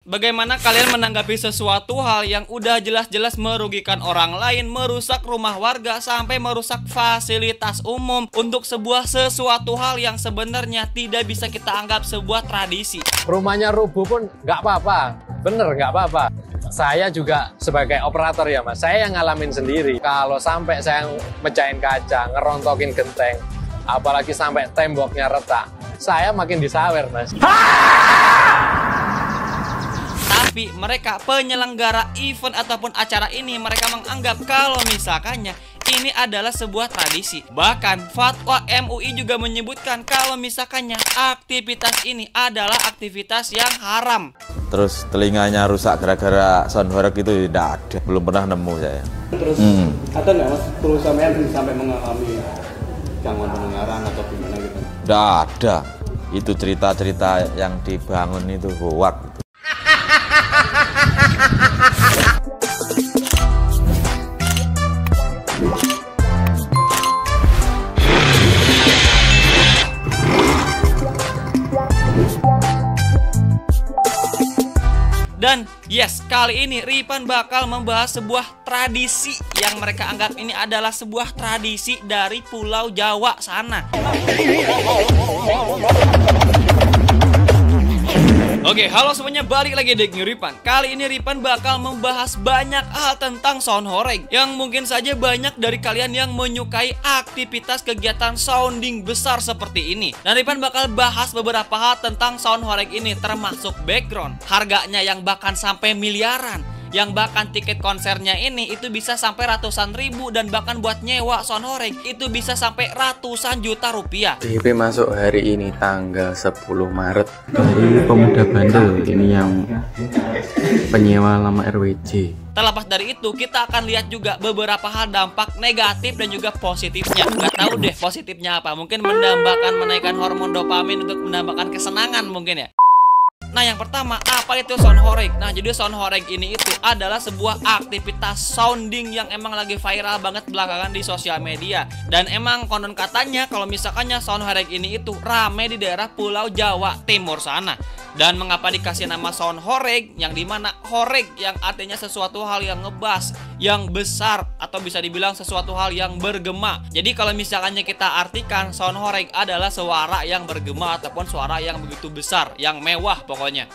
bagaimana kalian menanggapi sesuatu hal yang udah jelas-jelas merugikan orang lain, merusak rumah warga, sampai merusak fasilitas umum untuk sesuatu hal yang sebenarnya tidak bisa kita anggap sebuah tradisi. Rumahnya rubuh pun nggak apa-apa, bener nggak apa-apa. Saya juga sebagai operator ya mas, saya yang ngalamin sendiri. Kalau sampai saya mecahin kaca, ngerontokin genteng, apalagi sampai temboknya retak, saya makin disawer mas. Tapi mereka penyelenggara event ataupun acara ini, mereka menganggap kalau misalkannya ini adalah sebuah tradisi. Bahkan fatwa MUI juga menyebutkan kalau misalkannya aktivitas ini adalah aktivitas yang haram. Terus telinganya rusak gara-gara sound horeg itu tidak ada, belum pernah nemu saya. Terus ada nggak mas, terus sampai mengalami gangguan pendengaran atau gimana gitu? Tidak ada, itu cerita-cerita yang dibangun itu hoak. Dan yes, kali ini Ripan bakal membahas sebuah tradisi yang mereka anggap ini adalah sebuah tradisi dari Pulau Jawa sana. Oke, halo semuanya, balik lagi di Ripan. Kali ini Ripan bakal membahas banyak hal tentang sound horeg, yang mungkin saja banyak dari kalian yang menyukai aktivitas kegiatan sounding besar seperti ini. Dan Ripan bakal bahas beberapa hal tentang sound horeg ini, termasuk background, harganya yang bahkan sampai miliaran, yang bahkan tiket konsernya ini itu bisa sampai ratusan ribu, dan bahkan buat nyewa sound horeg itu bisa sampai ratusan juta rupiah. DP masuk hari ini tanggal 10 Maret dari Pemuda Bandel, ini yang penyewa lama RWJ. Terlepas dari itu, kita akan lihat juga beberapa hal dampak negatif dan juga positifnya. Nggak tahu deh positifnya apa, mungkin mendambakan menaikkan hormon dopamin untuk mendambakan kesenangan mungkin ya. Nah, yang pertama, apa itu sound horeg? Nah, jadi sound horeg ini itu adalah sebuah aktivitas sounding yang emang lagi viral banget belakangan di sosial media. Dan emang konon katanya kalau misalkannya sound horeg ini itu rame di daerah Pulau Jawa Timur sana. Dan mengapa dikasih nama sound horeg, yang dimana horeg yang artinya sesuatu hal yang ngebas, yang besar, atau bisa dibilang sesuatu hal yang bergema. Jadi kalau misalkannya kita artikan, sound horeg adalah suara yang bergema ataupun suara yang begitu besar, yang mewah pokoknya.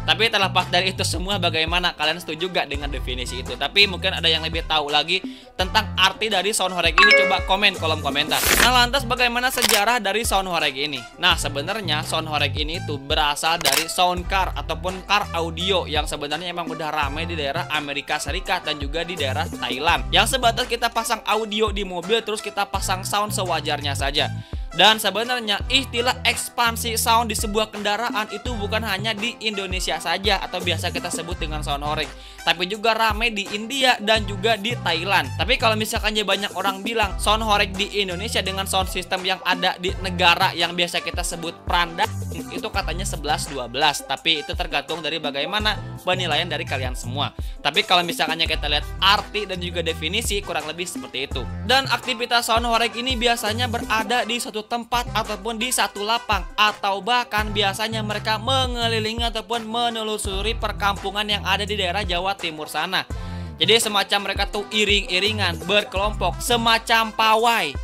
Tapi terlepas dari itu semua, bagaimana kalian setuju gak dengan definisi itu? Tapi mungkin ada yang lebih tahu lagi tentang arti dari sound horeg ini, coba komen kolom komentar. Nah, lantas bagaimana sejarah dari sound horeg ini? Nah, sebenarnya sound horeg ini itu berasal dari sound car ataupun car audio yang sebenarnya emang udah ramai di daerah Amerika Serikat dan juga di daerah Thailand. Yang sebatas kita pasang audio di mobil terus kita pasang sound sewajarnya saja. Dan sebenarnya istilah ekspansi sound di sebuah kendaraan itu bukan hanya di Indonesia saja atau biasa kita sebut dengan sound horeg, tapi juga ramai di India dan juga di Thailand. Tapi kalau misalkannya banyak orang bilang sound horeg di Indonesia dengan sound system yang ada di negara yang biasa kita sebut peranda, itu katanya 11-12. Tapi itu tergantung dari bagaimana penilaian dari kalian semua. Tapi kalau misalkannya kita lihat arti dan juga definisi, kurang lebih seperti itu. Dan aktivitas sound horeg ini biasanya berada di suatu tempat ataupun di satu lapang, atau bahkan biasanya mereka mengelilingi ataupun menelusuri perkampungan yang ada di daerah Jawa Timur sana. Jadi semacam mereka tuh iring-iringan, berkelompok, semacam pawai.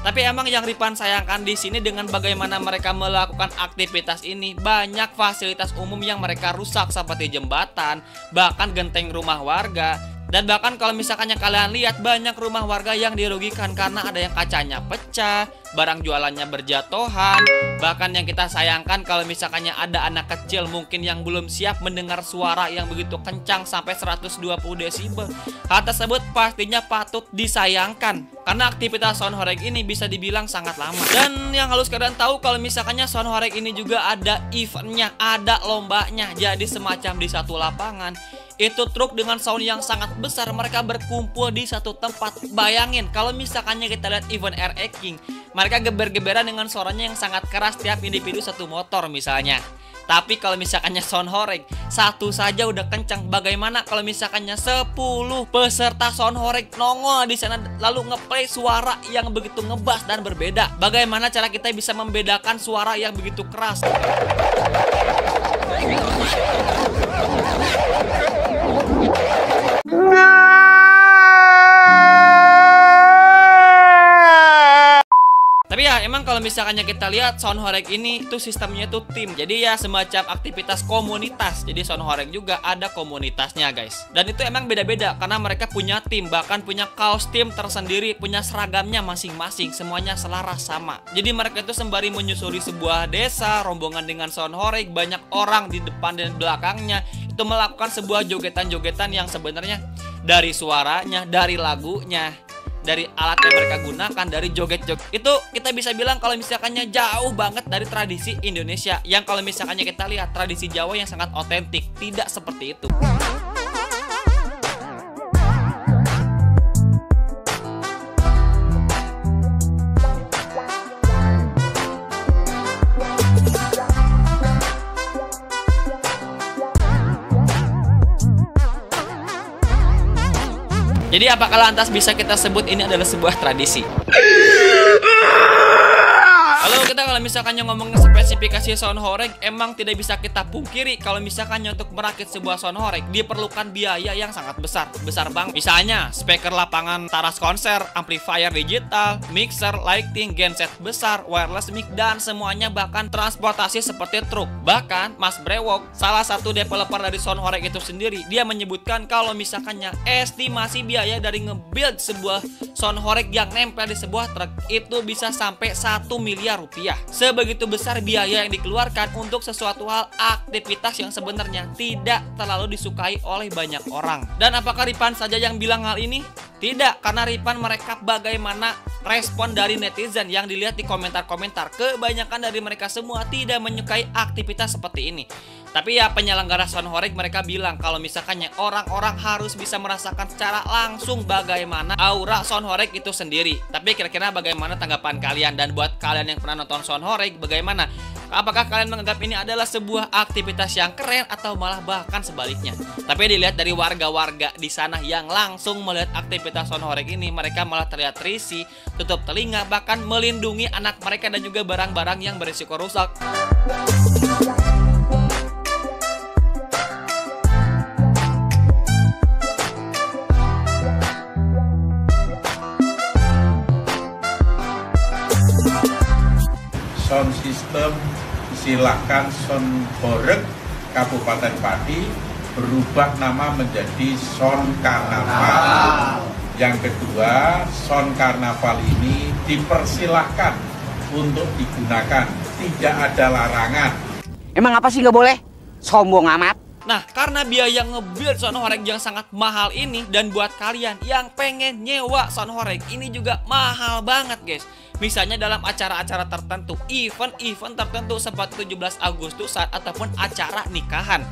Tapi emang yang Ripan sayangkan di sini dengan bagaimana mereka melakukan aktivitas ini, banyak fasilitas umum yang mereka rusak seperti jembatan, bahkan genteng rumah warga. Dan bahkan kalau misalkannya kalian lihat, banyak rumah warga yang dirugikan karena ada yang kacanya pecah, barang jualannya berjatuhan. Bahkan yang kita sayangkan kalau misalkannya ada anak kecil mungkin yang belum siap mendengar suara yang begitu kencang sampai 120 desibel. Hal tersebut pastinya patut disayangkan karena aktivitas sound horeg ini bisa dibilang sangat lama. Dan yang harus kalian tahu, kalau misalkannya sound horeg ini juga ada eventnya, ada lombanya. Jadi semacam di satu lapangan itu truk dengan sound yang sangat besar, mereka berkumpul di satu tempat. Bayangin kalau misalkannya kita lihat event RX King, mereka geber-geberan dengan suaranya yang sangat keras tiap individu satu motor misalnya. Tapi kalau misalkannya sound horeg satu saja udah kencang, bagaimana kalau misalkannya 10 peserta sound horeg nongol di sana lalu ngeplay suara yang begitu ngebas dan berbeda? Bagaimana cara kita bisa membedakan suara yang begitu keras? Tapi ya emang kalau misalkannya kita lihat sound horeg ini tuh sistemnya tuh tim. Jadi ya semacam aktivitas komunitas. Jadi sound horeg juga ada komunitasnya guys. Dan itu emang beda-beda karena mereka punya tim, bahkan punya kaos tim tersendiri, punya seragamnya masing-masing, semuanya selaras sama. Jadi mereka itu sembari menyusuri sebuah desa, rombongan dengan sound horeg, banyak orang di depan dan belakangnya itu melakukan sebuah jogetan-jogetan yang sebenarnya dari suaranya, dari lagunya, dari alat yang mereka gunakan, dari joget-joget itu kita bisa bilang kalau misalkannya jauh banget dari tradisi Indonesia yang kalau misalkannya kita lihat tradisi Jawa yang sangat otentik, tidak seperti itu. Jadi apakah lantas bisa kita sebut ini adalah sebuah tradisi? Lalu kita kalau misalkannya ngomongin spesifikasi sound horeg, emang tidak bisa kita pungkiri kalau misalkannya untuk merakit sebuah sound horeg diperlukan biaya yang sangat besar banget. Misalnya speaker lapangan taras konser, amplifier digital, mixer, lighting, genset besar, wireless mic, dan semuanya, bahkan transportasi seperti truk. Bahkan Mas Brewok, salah satu developer dari sound horeg itu sendiri, dia menyebutkan kalau misalkannya estimasi biaya dari nge-build sebuah sound horeg yang nempel di sebuah truk itu bisa sampai 1 miliar rupiah. Sebegitu besar biaya yang dikeluarkan untuk sesuatu hal aktivitas yang sebenarnya tidak terlalu disukai oleh banyak orang. Dan apakah Ripan saja yang bilang hal ini? Tidak, karena Ripan merekap bagaimana respon dari netizen yang dilihat di komentar-komentar. Kebanyakan dari mereka semua tidak menyukai aktivitas seperti ini. Tapi ya penyelenggara sound horeg mereka bilang kalau misalkannya orang-orang harus bisa merasakan secara langsung bagaimana aura sound horeg itu sendiri. Tapi kira-kira bagaimana tanggapan kalian? Dan buat kalian yang pernah nonton sound horeg, bagaimana? Apakah kalian menganggap ini adalah sebuah aktivitas yang keren atau malah bahkan sebaliknya? Tapi dilihat dari warga-warga di sana yang langsung melihat aktivitas sound horeg ini, mereka malah terlihat risih, tutup telinga, bahkan melindungi anak mereka dan juga barang-barang yang berisiko rusak. Sound system silakan sound horeg Kabupaten Pati berubah nama menjadi sound karnaval. Yang kedua, sound karnaval ini dipersilahkan untuk digunakan, tidak ada larangan. Emang apa sih nggak boleh? Sombong amat. Nah, karena biaya nge-build sound horeg yang sangat mahal ini, dan buat kalian yang pengen nyewa sound horeg ini juga mahal banget guys. Misalnya dalam acara-acara tertentu, event-event tertentu seperti 17 Agustusan ataupun acara nikahan.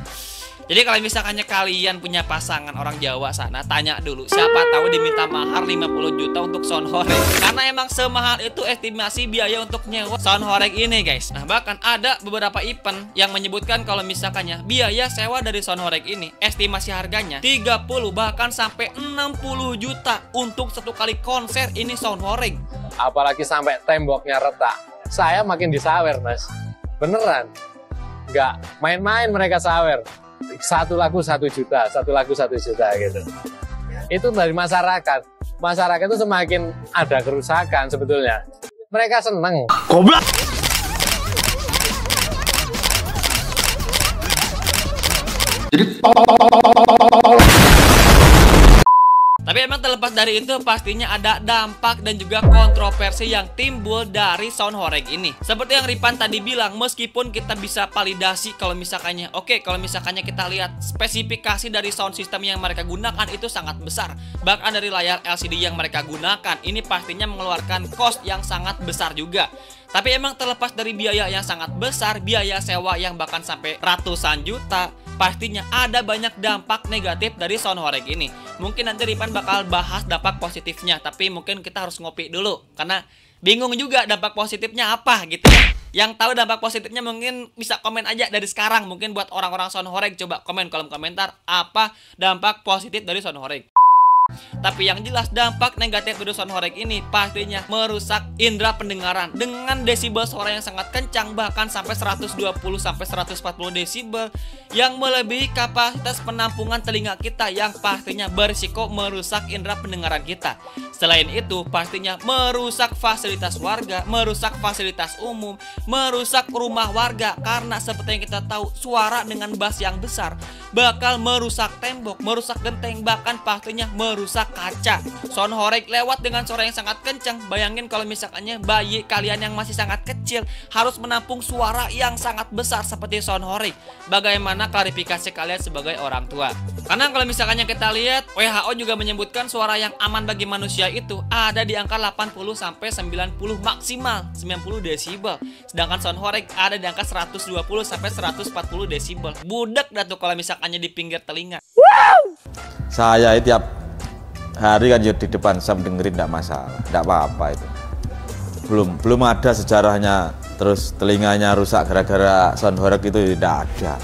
Jadi kalau misalkannya kalian punya pasangan orang Jawa sana, tanya dulu, siapa tahu diminta mahar 50 juta untuk sound horeg. Karena emang semahal itu estimasi biaya untuk nyewa sound horeg ini guys. Nah, bahkan ada beberapa event yang menyebutkan kalau misalkannya biaya sewa dari sound horeg ini estimasi harganya 30 bahkan sampai 60 juta untuk satu kali konser ini sound horeg. Apalagi sampai temboknya retak. Saya makin disawer mas. Beneran. Nggak main-main mereka sawer. Satu lagu 1 juta, satu lagu 1 juta gitu. Itu dari masyarakat. Masyarakat itu semakin ada kerusakan sebetulnya. Mereka seneng. Goblok. Jadi Tapi emang terlepas dari itu pastinya ada dampak dan juga kontroversi yang timbul dari sound horeg ini. Seperti yang Ripan tadi bilang, meskipun kita bisa validasi kalau misalkannya kalau misalkannya kita lihat spesifikasi dari sound system yang mereka gunakan itu sangat besar. Bahkan dari layar LCD yang mereka gunakan ini pastinya mengeluarkan cost yang sangat besar juga. Tapi emang terlepas dari biaya yang sangat besar, biaya sewa yang bahkan sampai ratusan juta, pastinya ada banyak dampak negatif dari sound horeg ini. Mungkin nanti Ripan bakal bahas dampak positifnya, tapi mungkin kita harus ngopi dulu karena bingung juga dampak positifnya apa gitu ya. Yang tahu dampak positifnya mungkin bisa komen aja dari sekarang. Mungkin buat orang-orang sound horeg, coba komen kolom komentar apa dampak positif dari sound horeg. Tapi yang jelas dampak negatif dari sound horeg ini pastinya merusak indera pendengaran dengan desibel suara yang sangat kencang, bahkan sampai 120 sampai 140 desibel yang melebihi kapasitas penampungan telinga kita, yang pastinya berisiko merusak indera pendengaran kita. Selain itu pastinya merusak fasilitas warga, merusak fasilitas umum, merusak rumah warga, karena seperti yang kita tahu suara dengan bass yang besar bakal merusak tembok, merusak genteng, bahkan pastinya merusak kaca. Sound horeg lewat dengan suara yang sangat kencang. Bayangin kalau misalkannya bayi kalian yang masih sangat kecil harus menampung suara yang sangat besar seperti sound horeg. Bagaimana klarifikasi kalian sebagai orang tua? Karena kalau misalkannya kita lihat, WHO juga menyebutkan suara yang aman bagi manusia itu ada di angka 80 sampai 90 maksimal 90 desibel. Sedangkan sound horeg ada di angka 120 sampai 140 desibel. Budak dah tuh kalau misalkannya di pinggir telinga. Saya tiap hari kan di depan sam dengerin tidak masalah, tidak apa-apa itu. Belum ada sejarahnya terus telinganya rusak gara-gara sound horeg itu tidak ada.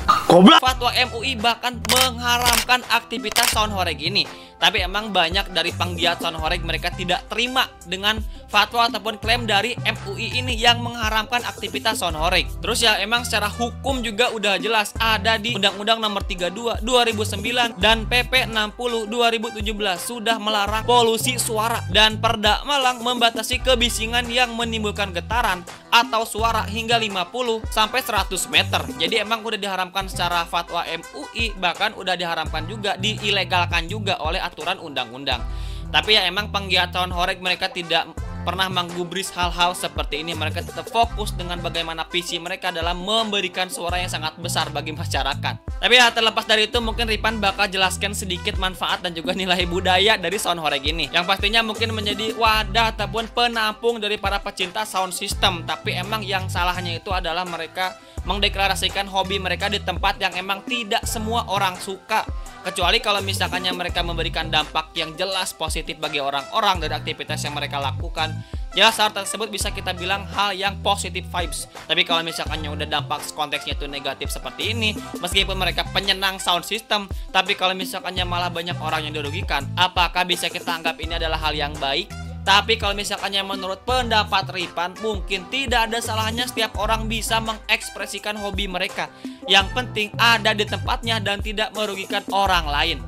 Fatwa MUI bahkan mengharamkan aktivitas sound horeg ini. Tapi emang banyak dari penggiat sound horeg mereka tidak terima dengan fatwa ataupun klaim dari MUI ini yang mengharamkan aktivitas sound horeg. Terus ya emang secara hukum juga udah jelas ada di Undang-Undang Nomor 32 2009 dan PP 60 2017 sudah melarang polusi suara, dan Perda Malang membatasi kebisingan yang menimbulkan getaran atau suara hingga 50 sampai 100 meter. Jadi emang udah diharamkan secara fatwa MUI, bahkan udah diharamkan juga, diilegalkan juga oleh aturan undang-undang. Tapi ya emang penggiat sound horeg mereka tidak pernah menggubris hal-hal seperti ini. Mereka tetap fokus dengan bagaimana visi mereka dalam memberikan suara yang sangat besar bagi masyarakat. Tapi ya terlepas dari itu, mungkin Ripan bakal jelaskan sedikit manfaat dan juga nilai budaya dari sound horeg ini, yang pastinya mungkin menjadi wadah ataupun penampung dari para pecinta sound system. Tapi emang yang salahnya itu adalah mereka mendeklarasikan hobi mereka di tempat yang emang tidak semua orang suka. Kecuali kalau misalkannya mereka memberikan dampak yang jelas positif bagi orang-orang dari aktivitas yang mereka lakukan, jelas hal tersebut bisa kita bilang hal yang positif vibes. Tapi kalau misalkannya udah dampak konteksnya itu negatif seperti ini, meskipun mereka penyenang sound system, tapi kalau misalkannya malah banyak orang yang dirugikan, apakah bisa kita anggap ini adalah hal yang baik? Tapi kalau misalkannya menurut pendapat Ripan, mungkin tidak ada salahnya setiap orang bisa mengekspresikan hobi mereka. Yang penting ada di tempatnya dan tidak merugikan orang lain.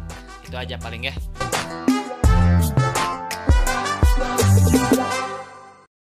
Itu aja paling ya.